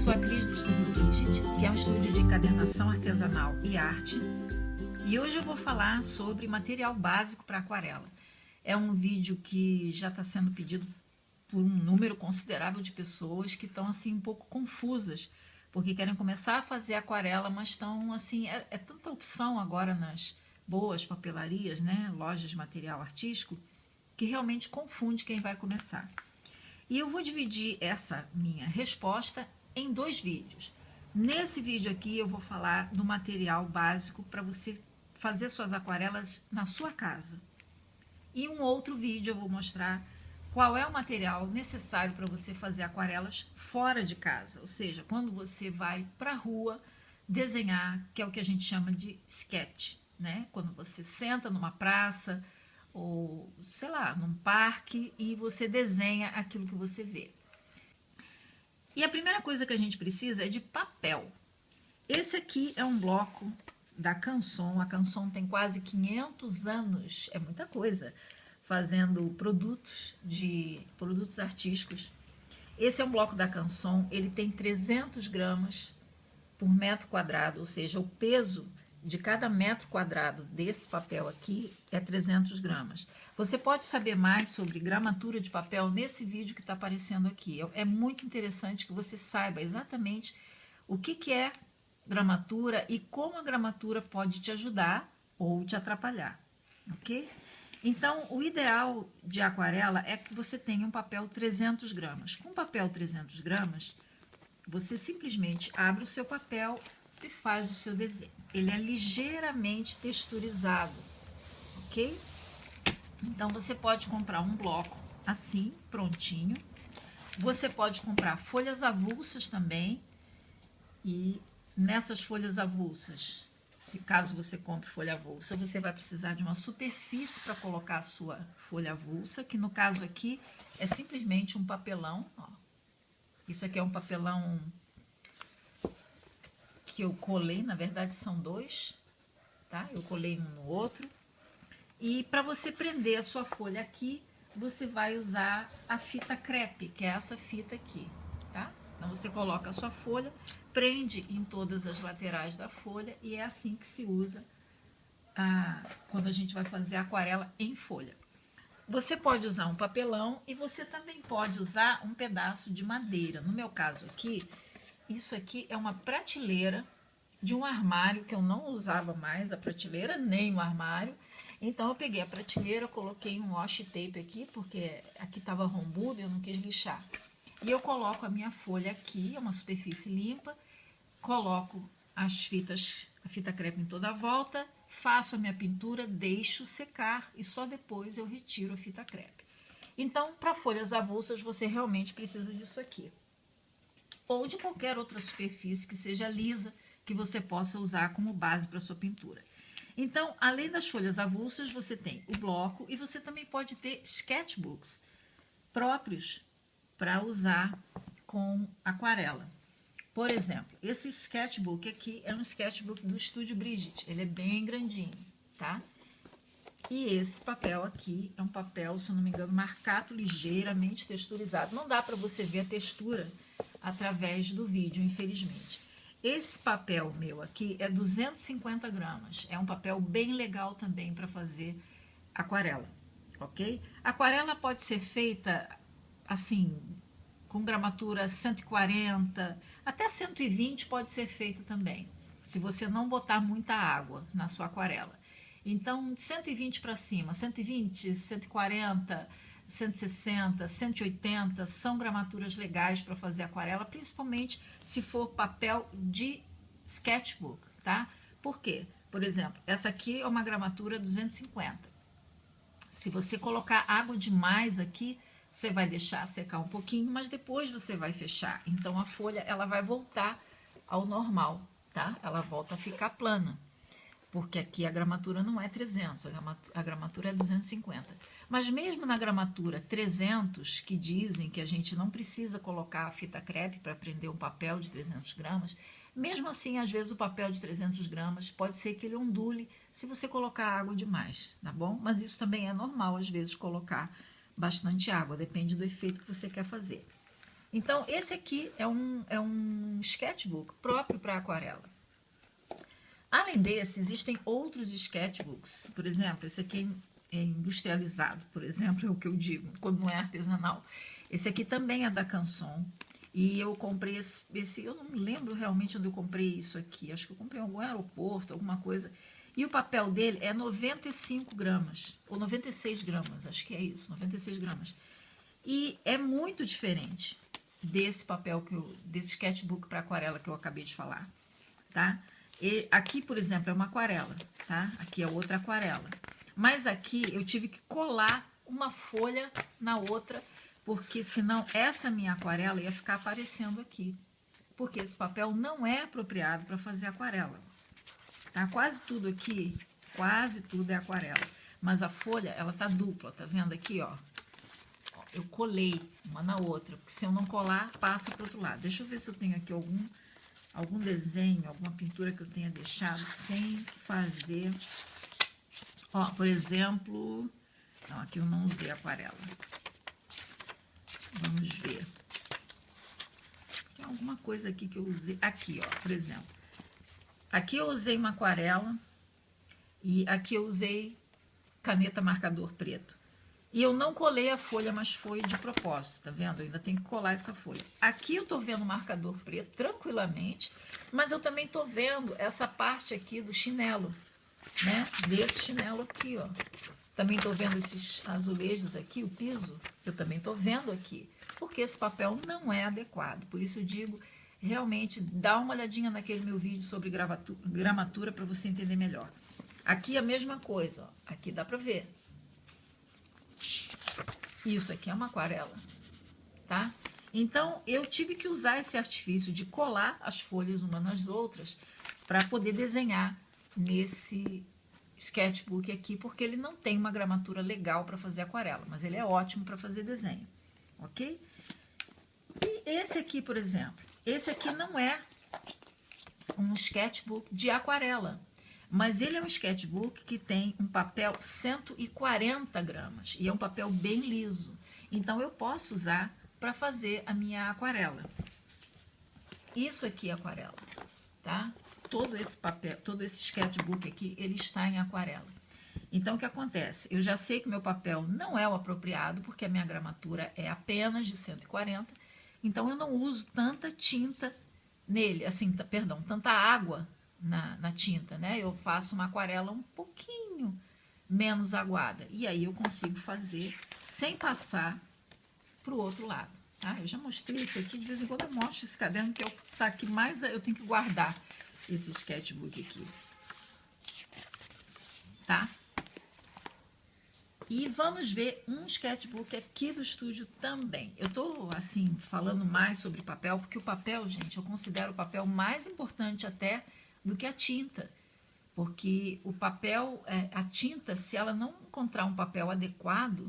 sou atriz do Estúdio Brigitte, que é um estúdio de encadernação artesanal e arte, e hoje eu vou falar sobre material básico para aquarela. É um vídeo que já está sendo pedido por um número considerável de pessoas que estão assim um pouco confusas, porque querem começar a fazer aquarela, mas estão assim, é tanta opção agora nas boas papelarias, né, lojas de material artístico, que realmente confunde quem vai começar. E eu vou dividir essa minha resposta em dois vídeos. Nesse vídeo aqui eu vou falar do material básico para você fazer suas aquarelas na sua casa. E um outro vídeo eu vou mostrar qual é o material necessário para você fazer aquarelas fora de casa, ou seja, quando você vai para a rua desenhar, que é o que a gente chama de sketch, né? Quando você senta numa praça ou, sei lá, num parque e você desenha aquilo que você vê. E a primeira coisa que a gente precisa é de papel. Esse aqui é um bloco da Canson. A Canson tem quase 500 anos, é muita coisa, fazendo produtos artísticos. Esse é um bloco da Canson, ele tem 300 gramas por metro quadrado, ou seja, o peso de cada metro quadrado desse papel aqui é 300 gramas. Você pode saber mais sobre gramatura de papel nesse vídeo que está aparecendo aqui. É muito interessante que você saiba exatamente o que é gramatura e como a gramatura pode te ajudar ou te atrapalhar, ok? Então, o ideal de aquarela é que você tenha um papel 300 gramas. Com papel 300 gramas, você simplesmente abre o seu papel e faz o seu desenho. Ele é ligeiramente texturizado, ok? Então, você pode comprar um bloco assim, prontinho. Você pode comprar folhas avulsas também. E nessas folhas avulsas, caso você compre folha avulsa, você vai precisar de uma superfície para colocar a sua folha avulsa, que no caso aqui é simplesmente um papelão. Ó. Isso aqui é um papelão que eu colei, na verdade são dois, tá? Eu colei um no outro. E para você prender a sua folha aqui, você vai usar a fita crepe, que é essa fita aqui, tá? Então você coloca a sua folha, prende em todas as laterais da folha e é assim que se usa quando a gente vai fazer aquarela em folha. Você pode usar um papelão e você também pode usar um pedaço de madeira. No meu caso aqui, isso aqui é uma prateleira de um armário que eu não usava mais, a prateleira nem o armário. Então eu peguei a prateleira, coloquei um washi tape aqui, porque aqui estava rombudo e eu não quis lixar. E eu coloco a minha folha aqui, é uma superfície limpa, coloco a fita crepe em toda a volta, faço a minha pintura, deixo secar e só depois eu retiro a fita crepe. Então, para folhas avulsas, você realmente precisa disso aqui. Ou de qualquer outra superfície que seja lisa, que você possa usar como base para sua pintura. Então, além das folhas avulsas, você tem o bloco e você também pode ter sketchbooks próprios para usar com aquarela. Por exemplo, esse sketchbook aqui é um sketchbook do Estúdio Brigitte. Ele é bem grandinho, tá? E esse papel aqui é um papel, se eu não me engano, marcato, ligeiramente texturizado. Não dá para você ver a textura através do vídeo, infelizmente. Esse papel meu aqui é 250 gramas. É um papel bem legal também para fazer aquarela, ok? Aquarela pode ser feita assim, com gramatura 140, até 120 pode ser feita também, se você não botar muita água na sua aquarela. Então, de 120 para cima, 120, 140, 160, 180 são gramaturas legais para fazer aquarela, principalmente se for papel de sketchbook, tá? Por quê? Por exemplo, essa aqui é uma gramatura 250. Se você colocar água demais aqui, você vai deixar secar um pouquinho, mas depois você vai fechar. Então, a folha ela vai voltar ao normal, tá? Ela volta a ficar plana. Porque aqui a gramatura não é 300, a gramatura é 250. Mas mesmo na gramatura 300, que dizem que a gente não precisa colocar a fita crepe para prender um papel de 300 gramas, mesmo assim, às vezes o papel de 300 gramas pode ser que ele ondule se você colocar água demais, tá bom? Mas isso também é normal, às vezes, colocar bastante água, depende do efeito que você quer fazer. Então, esse aqui é um sketchbook próprio para aquarela. Além desse, existem outros sketchbooks. Por exemplo, esse aqui é industrializado, por exemplo, é o que eu digo, quando não é artesanal. Esse aqui também é da Canson. E eu comprei esse, eu não lembro realmente onde eu comprei isso aqui. Acho que eu comprei em algum aeroporto, alguma coisa. E o papel dele é 95 gramas, ou 96 gramas, acho que é isso, 96 gramas. E é muito diferente desse papel, desse sketchbook para aquarela que eu acabei de falar, tá? E aqui, por exemplo, é uma aquarela, tá? Aqui é outra aquarela. Mas aqui eu tive que colar uma folha na outra, porque senão essa minha aquarela ia ficar aparecendo aqui. Porque esse papel não é apropriado para fazer aquarela. Tá? Quase tudo aqui, quase tudo é aquarela. Mas a folha, ela tá dupla, tá vendo aqui, ó? Eu colei uma na outra, porque se eu não colar, passa para o outro lado. Deixa eu ver se eu tenho aqui algum desenho, alguma pintura que eu tenha deixado sem fazer. Ó, por exemplo, não, aqui eu não usei aquarela. Vamos ver. Tem alguma coisa aqui que eu usei. Aqui, ó, por exemplo. Aqui eu usei uma aquarela e aqui eu usei caneta marcador preto. E eu não colei a folha, mas foi de propósito, tá vendo? Eu ainda tenho que colar essa folha. Aqui eu tô vendo o marcador preto tranquilamente, mas eu também tô vendo essa parte aqui do chinelo, né? Desse chinelo aqui, ó. Também tô vendo esses azulejos aqui, o piso, eu também tô vendo aqui, porque esse papel não é adequado. Por isso eu digo, realmente, dá uma olhadinha naquele meu vídeo sobre gramatura para você entender melhor. Aqui a mesma coisa, ó. Aqui dá pra ver. Isso aqui é uma aquarela, tá? Então, eu tive que usar esse artifício de colar as folhas umas nas outras para poder desenhar nesse sketchbook aqui, porque ele não tem uma gramatura legal para fazer aquarela, mas ele é ótimo para fazer desenho, ok? E esse aqui, por exemplo, esse aqui não é um sketchbook de aquarela, mas ele é um sketchbook que tem um papel 140 gramas e é um papel bem liso. Então, eu posso usar para fazer a minha aquarela. Isso aqui é aquarela, tá? Todo esse papel, todo esse sketchbook aqui, ele está em aquarela. Então, o que acontece? Eu já sei que meu papel não é o apropriado, porque a minha gramatura é apenas de 140. Então, eu não uso tanta tinta nele, assim, perdão, tanta água na tinta, né? Eu faço uma aquarela um pouquinho menos aguada. E aí eu consigo fazer sem passar para o outro lado, tá? Eu já mostrei esse aqui, de vez em quando eu mostro esse caderno, que tá aqui mais, eu tenho que guardar esse sketchbook aqui, tá? E vamos ver um sketchbook aqui do estúdio também. Eu tô, assim, falando mais sobre papel, porque o papel, gente, eu considero o papel mais importante até do que a tinta, porque o papel, a tinta, se ela não encontrar um papel adequado,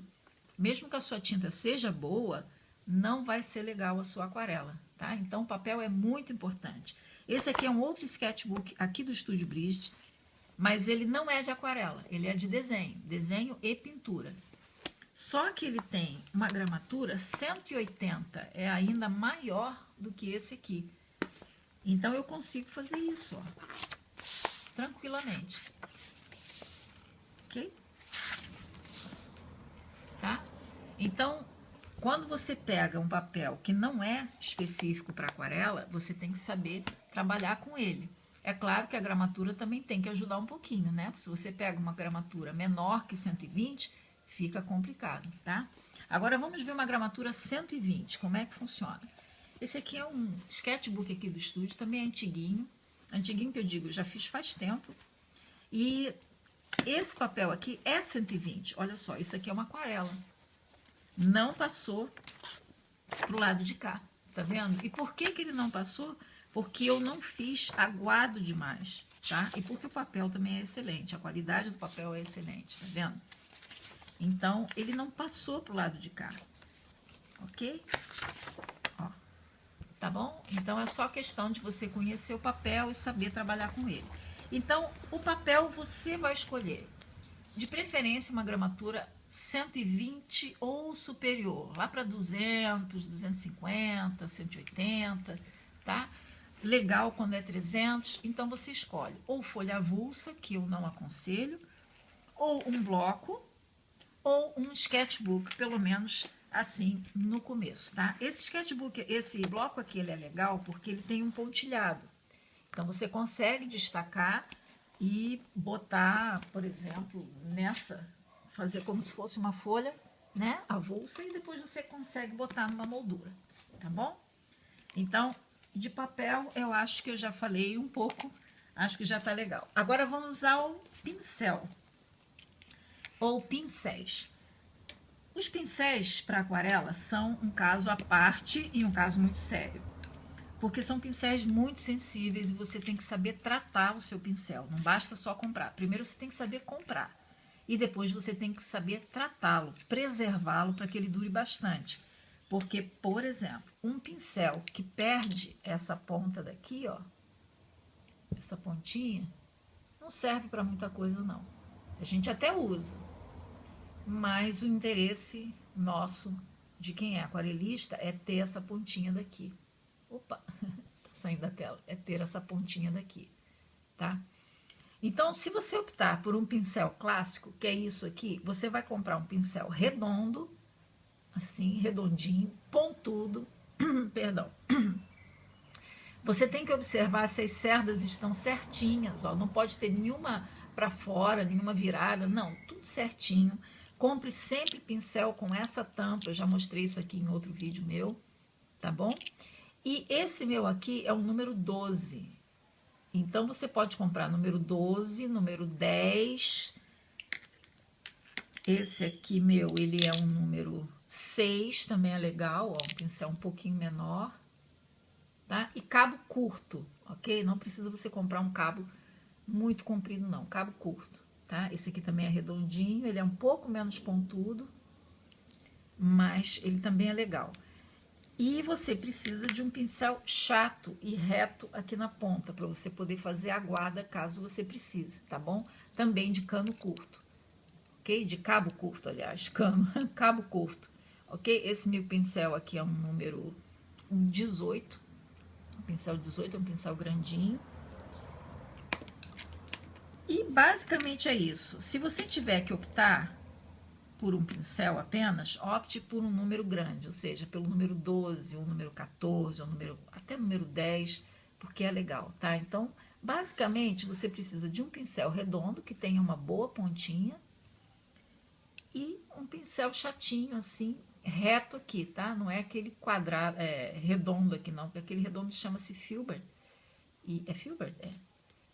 mesmo que a sua tinta seja boa, não vai ser legal a sua aquarela, tá? Então, o papel é muito importante. Esse aqui é um outro sketchbook aqui do Estúdio Bridget, mas ele não é de aquarela, ele é de desenho e pintura. Só que ele tem uma gramatura 180, é ainda maior do que esse aqui. Então, eu consigo fazer isso, ó, tranquilamente. Ok? Tá? Então, quando você pega um papel que não é específico para aquarela, você tem que saber trabalhar com ele. É claro que a gramatura também tem que ajudar um pouquinho, né? Se você pega uma gramatura menor que 120, fica complicado, tá? Agora, vamos ver uma gramatura 120, como é que funciona. Esse aqui é um sketchbook aqui do estúdio, também é antiguinho. Antiguinho que eu digo, já fiz faz tempo. E esse papel aqui é 120. Olha só, isso aqui é uma aquarela. Não passou pro lado de cá, tá vendo? E por que ele não passou? Porque eu não fiz aguado demais, tá? E porque o papel também é excelente, a qualidade do papel é excelente, tá vendo? Então, ele não passou pro lado de cá, ok? Ó, tá bom? Então, é só questão de você conhecer o papel e saber trabalhar com ele. Então, o papel você vai escolher, de preferência, uma gramatura 120 ou superior, lá para 200, 250, 180, tá? Legal quando é 300, então você escolhe ou folha avulsa, que eu não aconselho, ou um bloco, ou um sketchbook, pelo menos assim no começo, tá? Esse sketchbook, esse bloco aqui, ele é legal porque ele tem um pontilhado. Então, você consegue destacar e botar, por exemplo, nessa, fazer como se fosse uma folha, né, avulsa, e depois você consegue botar numa moldura, tá bom? Então, de papel, eu acho que eu já falei um pouco, acho que já tá legal. Agora, vamos ao pincel, ou pincéis. Os pincéis para aquarela são um caso à parte e um caso muito sério, porque são pincéis muito sensíveis e você tem que saber tratar o seu pincel, não basta só comprar. Primeiro você tem que saber comprar e depois você tem que saber tratá-lo, preservá-lo para que ele dure bastante. Porque, por exemplo, um pincel que perde essa ponta daqui, ó, essa pontinha, não serve para muita coisa não. A gente até usa, mas o interesse nosso, de quem é aquarelista, é ter essa pontinha daqui. Opa, tá saindo da tela. É ter essa pontinha daqui, tá? Então, se você optar por um pincel clássico, que é isso aqui, você vai comprar um pincel redondo, assim, redondinho, pontudo, perdão. Você tem que observar se as cerdas estão certinhas, ó, não pode ter nenhuma para fora, nenhuma virada, não, tudo certinho. Compre sempre pincel com essa tampa, eu já mostrei isso aqui em outro vídeo meu, tá bom? E esse meu aqui é o número 12. Então, você pode comprar número 12, número 10. Esse aqui meu, ele é um número 6, também é legal, ó, um pincel um pouquinho menor, tá? E cabo curto, ok? Não precisa você comprar um cabo muito comprido, não, cabo curto, tá? Esse aqui também é redondinho, ele é um pouco menos pontudo, mas ele também é legal. E você precisa de um pincel chato e reto aqui na ponta, para você poder fazer aguada caso você precise, tá bom? Também de cano curto, ok? De cabo curto, aliás, cano, cabo curto, ok? Esse meu pincel aqui é um número 18, o pincel 18 é um pincel grandinho. E basicamente é isso. Se você tiver que optar por um pincel apenas, opte por um número grande, ou seja, pelo número 12, ou número 14, ou até número 10, porque é legal, tá? Então, basicamente, você precisa de um pincel redondo, que tenha uma boa pontinha, e um pincel chatinho, assim, reto aqui, tá? Não é aquele quadrado, redondo aqui, não, porque aquele redondo chama-se Filbert. E é Filbert? É.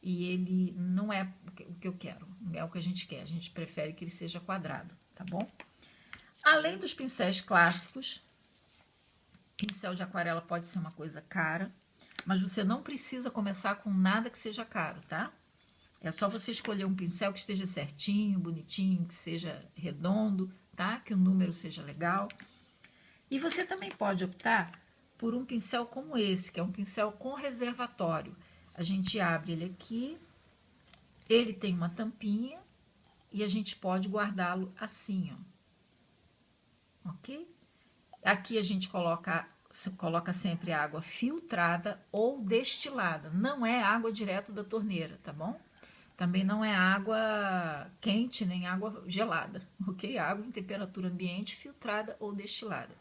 E ele não é o que eu quero, não é o que a gente quer, a gente prefere que ele seja quadrado, tá bom? Além dos pincéis clássicos, pincel de aquarela pode ser uma coisa cara, mas você não precisa começar com nada que seja caro, tá? É só você escolher um pincel que esteja certinho, bonitinho, que seja redondo, tá? Que o número seja legal. E você também pode optar por um pincel como esse, que é um pincel com reservatório. A gente abre ele aqui, ele tem uma tampinha e a gente pode guardá-lo assim, ó. Ok? Aqui a gente coloca sempre água filtrada ou destilada. Não é água direto da torneira, tá bom? Também não é água quente nem água gelada, ok? Água em temperatura ambiente, filtrada ou destilada.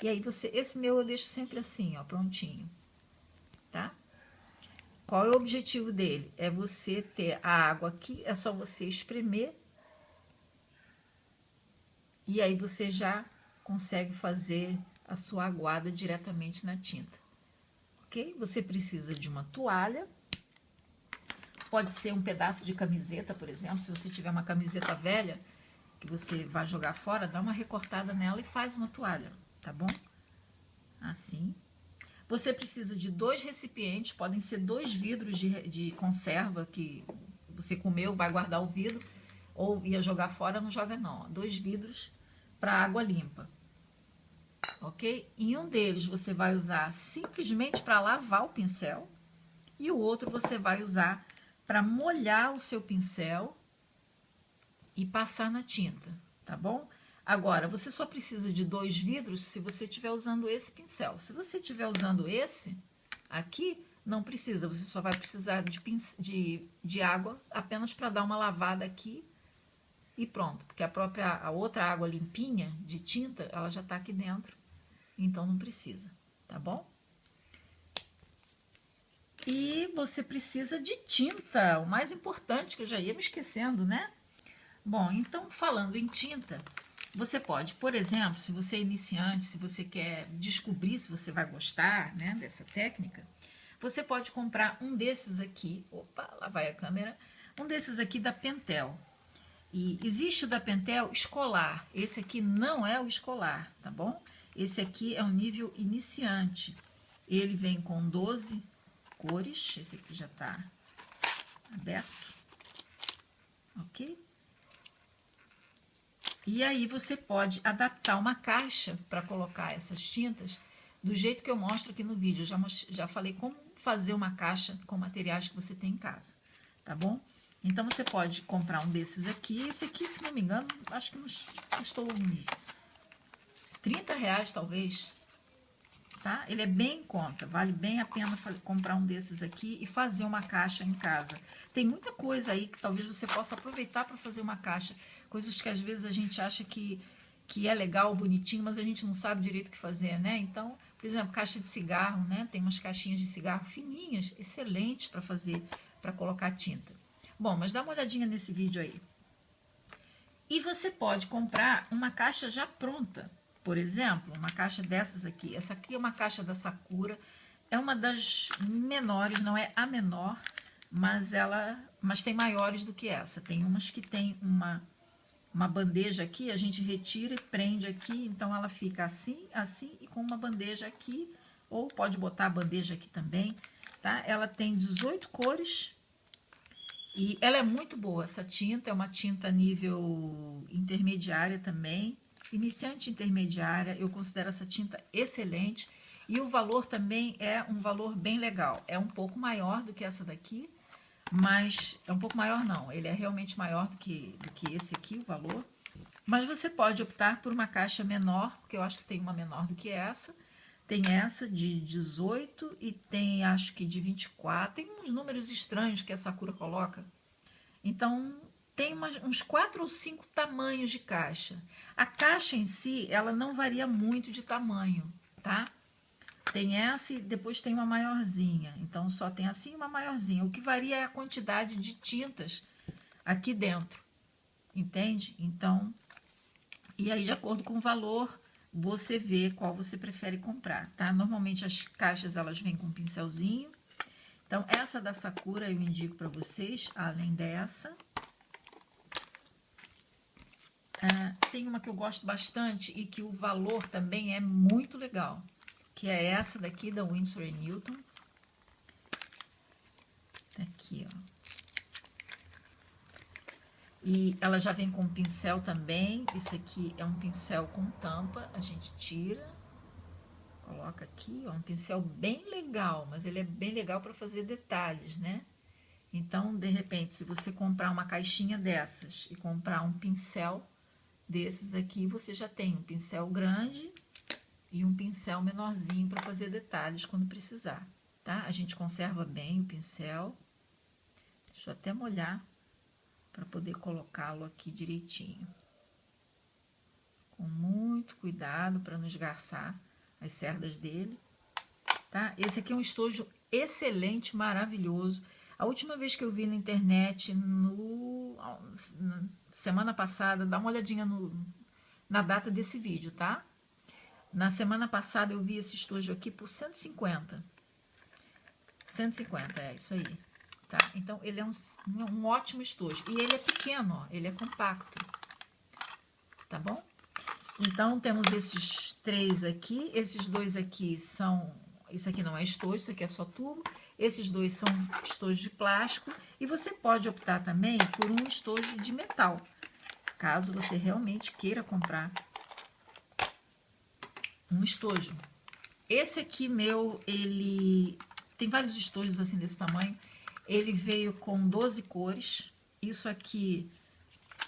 E aí esse meu eu deixo sempre assim, ó, prontinho, tá? Qual é o objetivo dele? É você ter a água aqui, é só você espremer e aí você já consegue fazer a sua aguada diretamente na tinta, ok? Você precisa de uma toalha, pode ser um pedaço de camiseta, por exemplo, se você tiver uma camiseta velha que você vai jogar fora, dá uma recortada nela e faz uma toalha, tá bom? Assim. Você precisa de 2 recipientes, podem ser 2 vidros de conserva que você comeu, vai guardar o vidro, ou ia jogar fora, não joga não. 2 vidros para água limpa, ok? Em um deles você vai usar simplesmente para lavar o pincel, e o outro você vai usar para molhar o seu pincel e passar na tinta, tá bom? Agora, você só precisa de 2 vidros se você estiver usando esse pincel. Se você estiver usando esse aqui, não precisa, você só vai precisar de água apenas para dar uma lavada aqui e pronto, porque a outra água limpinha de tinta, ela já está aqui dentro, então não precisa, tá bom? E você precisa de tinta, o mais importante, que eu já ia me esquecendo, né? Bom, então falando em tinta, você pode, por exemplo, se você é iniciante, se você quer descobrir se você vai gostar, né, dessa técnica, você pode comprar um desses aqui, opa, lá vai a câmera, um desses aqui da Pentel. E existe o da Pentel escolar, esse aqui não é o escolar, tá bom? Esse aqui é um nível iniciante, ele vem com 12 cores, esse aqui já está aberto, ok? E aí você pode adaptar uma caixa para colocar essas tintas do jeito que eu mostro aqui no vídeo. Eu já falei como fazer uma caixa com materiais que você tem em casa, tá bom? Então você pode comprar um desses aqui. Esse aqui, se não me engano, acho que custou uns R$30 talvez, tá? Ele é bem em conta, vale bem a pena comprar um desses aqui e fazer uma caixa em casa. Tem muita coisa aí que talvez você possa aproveitar para fazer uma caixa, coisas que às vezes a gente acha que é legal, bonitinho, mas a gente não sabe direito o que fazer, né? Então, por exemplo, caixa de cigarro, né? Tem umas caixinhas de cigarro fininhas, excelentes para fazer, para colocar tinta. Bom, mas dá uma olhadinha nesse vídeo aí. E você pode comprar uma caixa já pronta. Por exemplo, uma caixa dessas aqui. Essa aqui é uma caixa da Sakura. É uma das menores, não é a menor, mas tem maiores do que essa. Tem umas que tem uma bandeja aqui, a gente retira e prende aqui, então ela fica assim, assim e com uma bandeja aqui, ou pode botar a bandeja aqui também, tá? Ela tem 18 cores e ela é muito boa, essa tinta, é uma tinta nível intermediária também, iniciante intermediária, eu considero essa tinta excelente e o valor também é um valor bem legal, é um pouco maior do que essa daqui, mas é um pouco maior não, ele é realmente maior do que esse aqui, o valor, mas você pode optar por uma caixa menor, porque eu acho que tem uma menor do que essa, tem essa de 18 e tem acho que de 24, tem uns números estranhos que a Sakura coloca, então tem uns 4 ou 5 tamanhos de caixa, a caixa em si, ela não varia muito de tamanho, tá? Tem essa e depois tem uma maiorzinha. Então, só tem assim uma maiorzinha. O que varia é a quantidade de tintas aqui dentro. Entende? Então, e aí, de acordo com o valor, você vê qual você prefere comprar, tá? Normalmente, as caixas, elas vêm com um pincelzinho. Então, essa da Sakura eu indico para vocês, além dessa. Tem uma que eu gosto bastante e que o valor também é muito legal, que é essa daqui da Winsor & Newton. Tá aqui, ó. E ela já vem com pincel também. Esse aqui é um pincel com tampa. A gente tira, coloca aqui, ó. Um pincel bem legal, mas ele é bem legal para fazer detalhes, né? Então, de repente, se você comprar uma caixinha dessas e comprar um pincel desses aqui, você já tem um pincel grande e um pincel menorzinho para fazer detalhes quando precisar, tá? A gente conserva bem o pincel. Deixa eu até molhar para poder colocá-lo aqui direitinho. Com muito cuidado para não esgarçar as cerdas dele, tá? Esse aqui é um estojo excelente, maravilhoso. A última vez que eu vi na internet, na semana passada, dá uma olhadinha na data desse vídeo, tá? Na semana passada eu vi esse estojo aqui por 150. 150, é isso aí. Tá? Então, ele é um ótimo estojo. E ele é pequeno, ó, ele é compacto. Tá bom? Então, temos esses 3 aqui. Esses 2 aqui são... Isso aqui não é estojo, isso aqui é só tubo. Esses 2 são estojos de plástico. E você pode optar também por um estojo de metal, caso você realmente queira comprar um estojo. Esse aqui meu, ele tem vários estojos assim desse tamanho. Ele veio com 12 cores. Isso aqui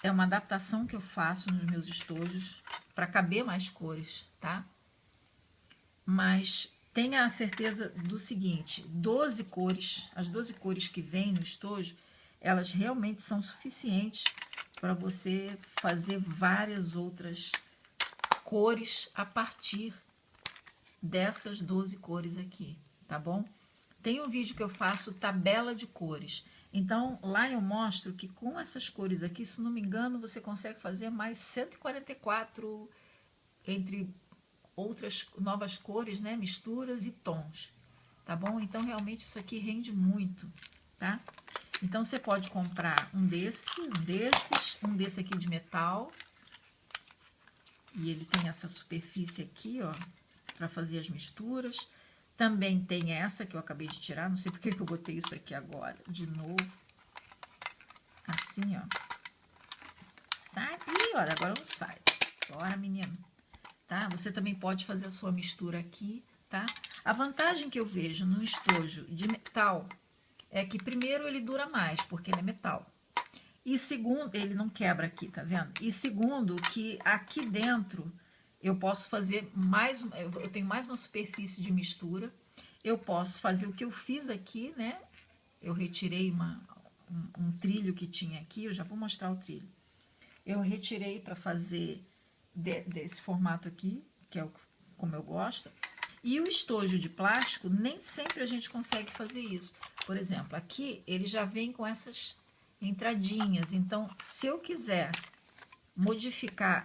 é uma adaptação que eu faço nos meus estojos para caber mais cores, tá? Mas tenha a certeza do seguinte, 12 cores, as 12 cores que vêm no estojo, elas realmente são suficientes para você fazer várias outras cores a partir dessas 12 cores aqui, tá bom? Tem um vídeo que eu faço tabela de cores. Então, lá eu mostro que com essas cores aqui, se não me engano, você consegue fazer mais 144 entre outras novas cores, né? Misturas e tons, tá bom? Então, realmente, isso aqui rende muito, tá? Então, você pode comprar um desse aqui de metal. E ele tem essa superfície aqui, ó, para fazer as misturas. Também tem essa que eu acabei de tirar, não sei porque que eu botei isso aqui agora, de novo. Assim, ó. Sai. Ih, olha, agora não sai. Bora, menino. Tá? Você também pode fazer a sua mistura aqui, tá? A vantagem que eu vejo no estojo de metal é que, primeiro, ele dura mais, porque ele é metal. E segundo, ele não quebra aqui, tá vendo? E segundo, que aqui dentro eu posso fazer mais, eu tenho mais uma superfície de mistura. Eu posso fazer o que eu fiz aqui, né? Eu retirei um trilho que tinha aqui, eu já vou mostrar o trilho. Eu retirei para fazer desse formato aqui, que é como eu gosto. E o estojo de plástico, nem sempre a gente consegue fazer isso. Por exemplo, aqui ele já vem com essas entradinhas. Então, se eu quiser modificar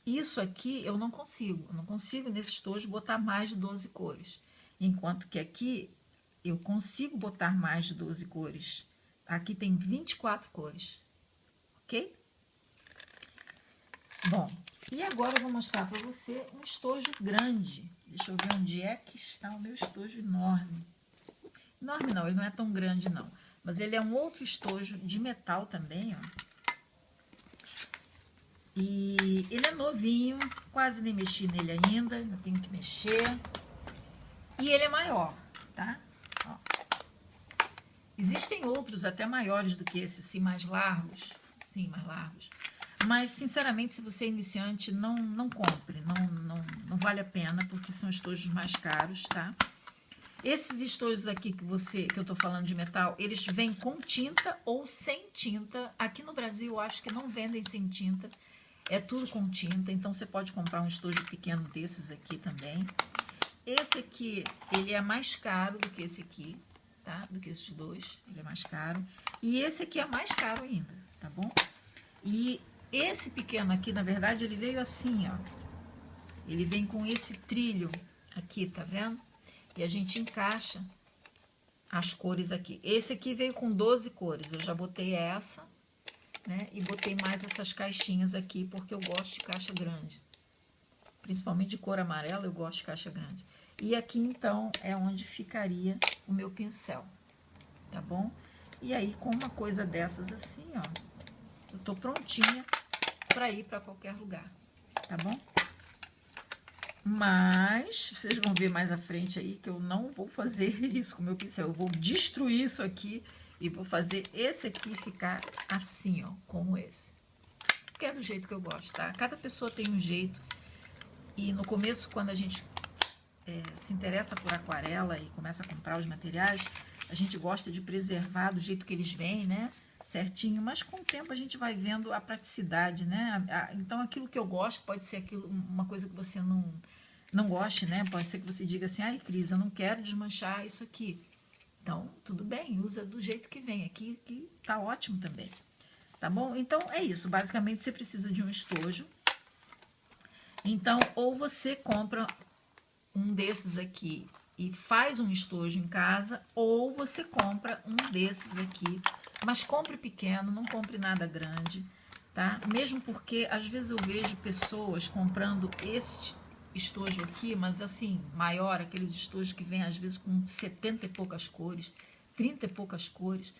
isso aqui, eu não consigo. Eu não consigo nesse estojo botar mais de 12 cores. Enquanto que aqui eu consigo botar mais de 12 cores. Aqui tem 24 cores. Ok? Bom, e agora eu vou mostrar para você um estojo grande. Deixa eu ver onde é que está o meu estojo enorme. Enorme não, ele não é tão grande não. Mas ele é um outro estojo de metal também, ó. E ele é novinho, quase nem mexi nele ainda tenho que mexer. E ele é maior, tá? Ó. Existem outros até maiores do que esse, assim, mais largos. Sim, mais largos. Mas, sinceramente, se você é iniciante, não compre, não vale a pena, porque são estojos mais caros, tá? Esses estojos aqui que eu tô falando de metal, eles vêm com tinta ou sem tinta. Aqui no Brasil, eu acho que não vendem sem tinta, é tudo com tinta, então você pode comprar um estojo pequeno desses aqui também. Esse aqui, ele é mais caro do que esse aqui, tá? Do que esses dois, ele é mais caro. E esse aqui é mais caro ainda, tá bom? E esse pequeno aqui, na verdade, ele veio assim, ó. Ele vem com esse trilho aqui, tá vendo? E a gente encaixa as cores aqui. Esse aqui veio com 12 cores. Eu já botei essa, né? E botei mais essas caixinhas aqui, porque eu gosto de caixa grande. Principalmente de cor amarela, eu gosto de caixa grande. E aqui, então, é onde ficaria o meu pincel, tá bom? E aí, com uma coisa dessas assim, ó, eu tô prontinha para ir para qualquer lugar, tá bom? Mas vocês vão ver mais à frente aí que eu não vou fazer isso com o meu pincel. Eu vou destruir isso aqui e vou fazer esse aqui ficar assim, ó, como esse. Porque é do jeito que eu gosto, tá? Cada pessoa tem um jeito. E no começo, quando a gente se interessa por aquarela e começa a comprar os materiais, a gente gosta de preservar do jeito que eles vêm, né? Certinho, mas com o tempo a gente vai vendo a praticidade, né? Então, aquilo que eu gosto pode ser aquilo, uma coisa que você não goste, né? Pode ser que você diga assim, ai, Cris, eu não quero desmanchar isso aqui. Então, tudo bem, usa do jeito que vem aqui, que tá ótimo também, tá bom? Então, é isso, basicamente você precisa de um estojo. Então, ou você compra um desses aqui e faz um estojo em casa, ou você compra um desses aqui, mas compre pequeno, não compre nada grande, tá? Mesmo porque às vezes eu vejo pessoas comprando esse estojo aqui, mas assim, maior, aqueles estojos que vem às vezes com 70 e poucas cores, 30 e poucas cores.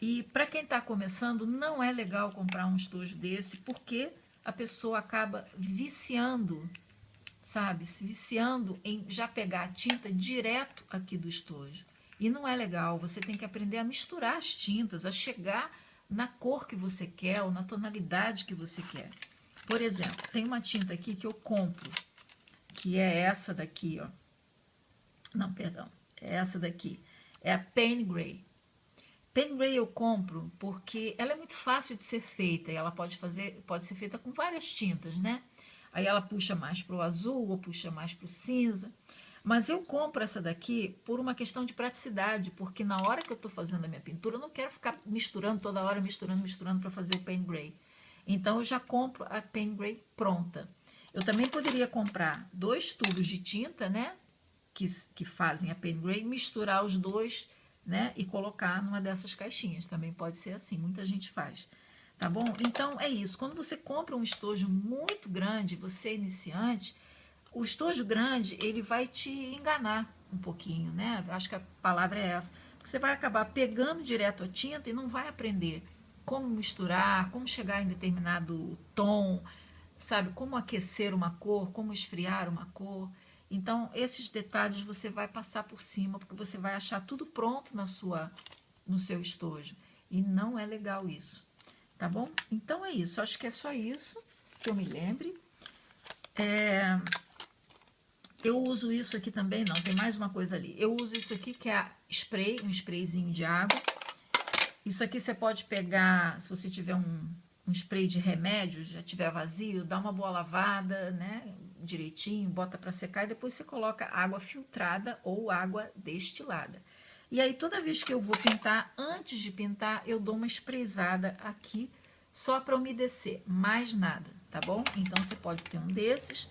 E para quem está começando, não é legal comprar um estojo desse, porque a pessoa acaba viciando, sabe? Se viciando em já pegar a tinta direto aqui do estojo. E não é legal, você tem que aprender a misturar as tintas, a chegar na cor que você quer ou na tonalidade que você quer. Por exemplo, tem uma tinta aqui que eu compro, que é essa daqui, ó. Não, perdão, é essa daqui. É a Pen Grey. Pen Grey eu compro porque ela é muito fácil de ser feita e ela pode ser feita com várias tintas, né? Aí ela puxa mais para o azul ou puxa mais para o cinza. Mas eu compro essa daqui por uma questão de praticidade, porque na hora que eu estou fazendo a minha pintura, eu não quero ficar misturando toda hora, misturando para fazer o Pen Grey. Então eu já compro a Pen Grey pronta. Eu também poderia comprar 2 tubos de tinta, né? Que fazem a Pen Grey, misturar os dois, né? E colocar numa dessas caixinhas. Também pode ser assim, muita gente faz. Tá bom? Então é isso. Quando você compra um estojo muito grande, você é iniciante, o estojo grande, ele vai te enganar um pouquinho, né? Acho que a palavra é essa. Você vai acabar pegando direto a tinta e não vai aprender como misturar, como chegar em determinado tom, sabe? Como aquecer uma cor, como esfriar uma cor. Então, esses detalhes você vai passar por cima, porque você vai achar tudo pronto no seu estojo. E não é legal isso, tá bom? Então é isso, acho que é só isso que eu me lembre. Eu uso isso aqui também, não, tem mais uma coisa ali. Eu uso isso aqui que é spray, um sprayzinho de água. Isso aqui você pode pegar, se você tiver um spray de remédio, já tiver vazio, dá uma boa lavada, né, direitinho, bota para secar e depois você coloca água filtrada ou água destilada. E aí toda vez que eu vou pintar, antes de pintar, eu dou uma sprayzada aqui só para umedecer, mais nada, tá bom? Então você pode ter um desses.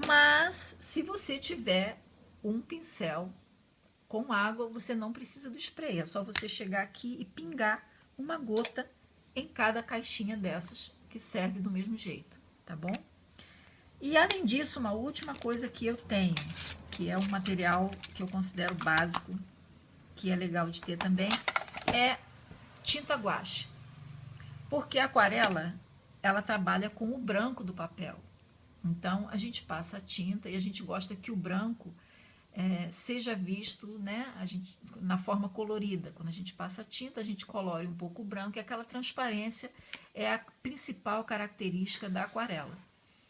Mas, se você tiver um pincel com água, você não precisa do spray. É só você chegar aqui e pingar uma gota em cada caixinha dessas, que serve do mesmo jeito, tá bom? E, além disso, uma última coisa que eu tenho, que é um material que eu considero básico, que é legal de ter também, é tinta guache. Porque a aquarela, ela trabalha com o branco do papel. Então, a gente passa a tinta e a gente gosta que o branco seja visto, né, na forma colorida. Quando a gente passa a tinta, a gente colore um pouco o branco e aquela transparência é a principal característica da aquarela.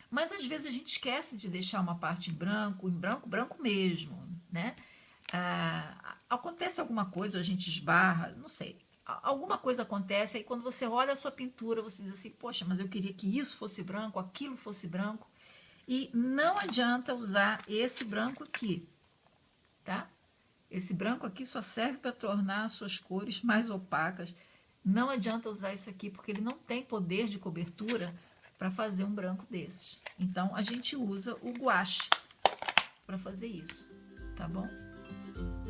Mas, às vezes, a gente esquece de deixar uma parte em branco mesmo, né? Acontece alguma coisa, a gente esbarra, não sei. Alguma coisa acontece, aí quando você olha a sua pintura, você diz assim, poxa, mas eu queria que isso fosse branco, aquilo fosse branco. E não adianta usar esse branco aqui, tá? Esse branco aqui só serve para tornar as suas cores mais opacas. Não adianta usar isso aqui, porque ele não tem poder de cobertura para fazer um branco desses. Então, a gente usa o guache para fazer isso, tá bom?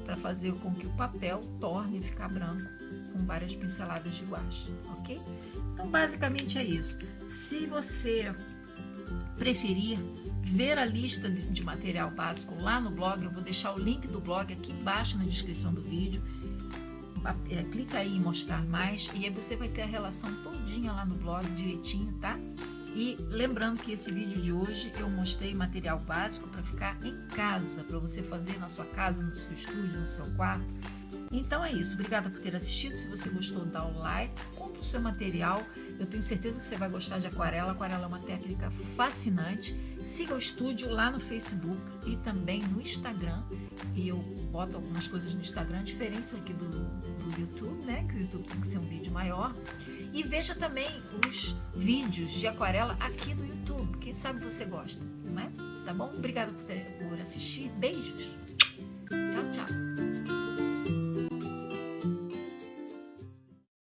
Para fazer com que o papel torne a ficar branco com várias pinceladas de guache, ok? Então, basicamente é isso. Se você preferir ver a lista de material básico lá no blog, eu vou deixar o link do blog aqui embaixo na descrição do vídeo. Clica aí em mostrar mais e aí você vai ter a relação todinha lá no blog direitinho, tá? E lembrando que esse vídeo de hoje eu mostrei material básico para ficar em casa, para você fazer na sua casa, no seu estúdio, no seu quarto. Então é isso, obrigada por ter assistido. Se você gostou, dá o like, compre o seu material. Eu tenho certeza que você vai gostar de aquarela. Aquarela é uma técnica fascinante. Siga o estúdio lá no Facebook e também no Instagram. E eu boto algumas coisas no Instagram diferentes aqui do YouTube, né? Que o YouTube tem que ser um vídeo maior. E veja também os vídeos de aquarela aqui no YouTube. Quem sabe você gosta, não é? Tá bom? Obrigada por assistir. Beijos!